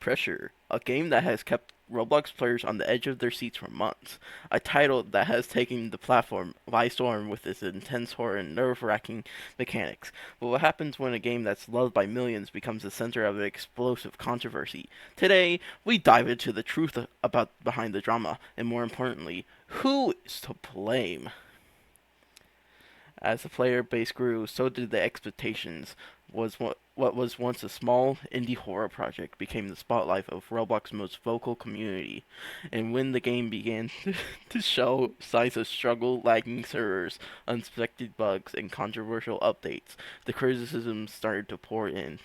Pressure, a game that has kept Roblox players on the edge of their seats for months. A title that has taken the platform by storm with its intense horror and nerve-wracking mechanics. But what happens when a game that's loved by millions becomes the center of an explosive controversy? Today, we dive into the truth about behind the drama, and more importantly, who is to blame? As the player base grew, so did the expectations. What was once a small indie horror project became the spotlight of Roblox's most vocal community. And when the game began to show signs of struggle, lagging servers, unexpected bugs, and controversial updates, the criticism started to pour in.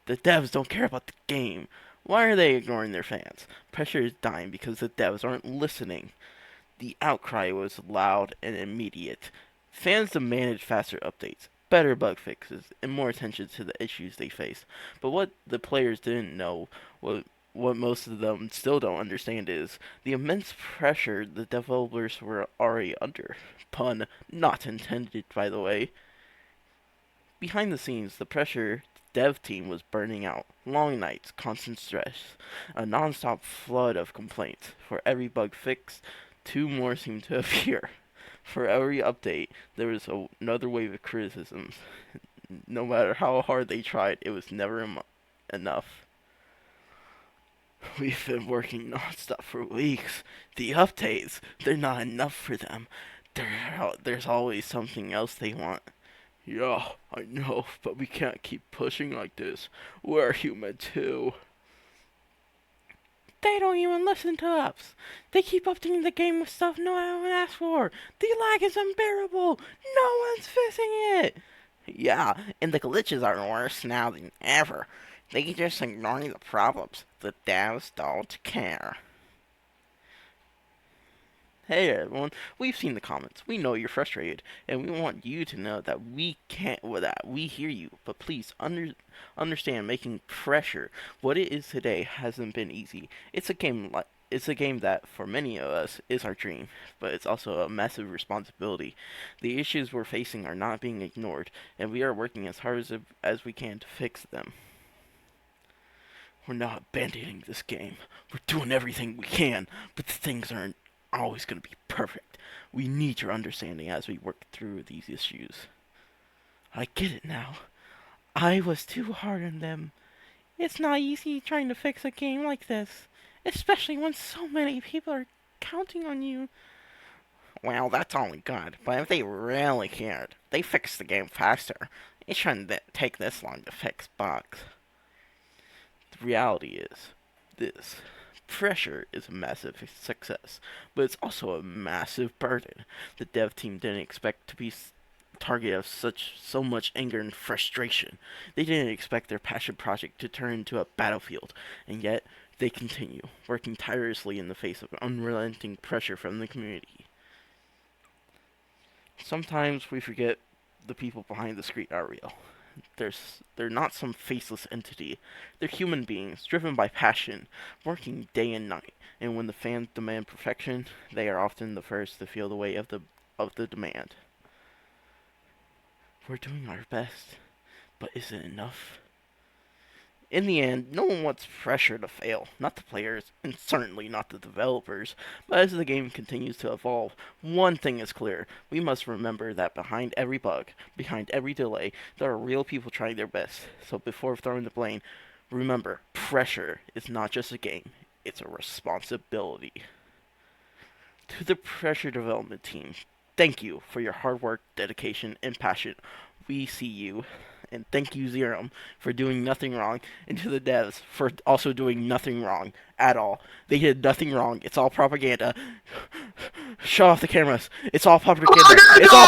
The devs don't care about the game. Why are they ignoring their fans? Pressure is dying because the devs aren't listening. The outcry was loud and immediate. Fans demanded faster updates, better bug fixes, and more attention to the issues they face. But what the players didn't know, what most of them still don't understand, is the immense pressure the developers were already under. Pun not intended, by the way. Behind the scenes, the pressure dev team was burning out. Long nights, constant stress, a non-stop flood of complaints. For every bug fixed, two more seemed to appear. For every update, there was another wave of criticisms. No matter how hard they tried, it was never enough. We've been working non-stop for weeks. The updates, they're not enough for them. There's always something else they want. Yeah, I know, but we can't keep pushing like this. We're human too. They don't even listen to us. They keep updating the game with stuff no one asked for. The lag is unbearable. No one's fixing it. Yeah, and the glitches are worse now than ever. They just ignoring the problems. The devs don't care. Hey everyone, we've seen the comments. We know you're frustrated, and we want you to know that we can't. Well, that we hear you. But please understand, making pressure what it is today hasn't been easy. It's a game that, for many of us, is our dream, but it's also a massive responsibility. The issues we're facing are not being ignored, and we are working as hard as we can to fix them. We're not abandoning this game. We're doing everything we can, but the things aren't always going to be perfect. We need your understanding as we work through these issues. I get it now. I was too hard on them. It's not easy trying to fix a game like this, especially when so many people are counting on you. Well, that's only good, but if they really cared, they fixed the game faster. It shouldn't take this long to fix bugs. The reality is this. Pressure is a massive success, but it's also a massive burden. The dev team didn't expect to be target of so much anger and frustration. They didn't expect their passion project to turn into a battlefield, and yet they continue, working tirelessly in the face of unrelenting pressure from the community. Sometimes we forget the people behind the screen are real. They're not some faceless entity. They're human beings, driven by passion, working day and night. And when the fans demand perfection, they are often the first to feel the weight of the demand. We're doing our best, but is it enough? In the end, no one wants pressure to fail, not the players, and certainly not the developers. But as the game continues to evolve, one thing is clear. We must remember that behind every bug, behind every delay, there are real people trying their best. So before throwing the blame, remember, pressure is not just a game, it's a responsibility. To the Pressure Development Team, thank you for your hard work, dedication, and passion. We see you. And thank you, Zerum, for doing nothing wrong, and to the devs for also doing nothing wrong at all. They did nothing wrong. It's all propaganda. Shut off the cameras. It's all propaganda. It's all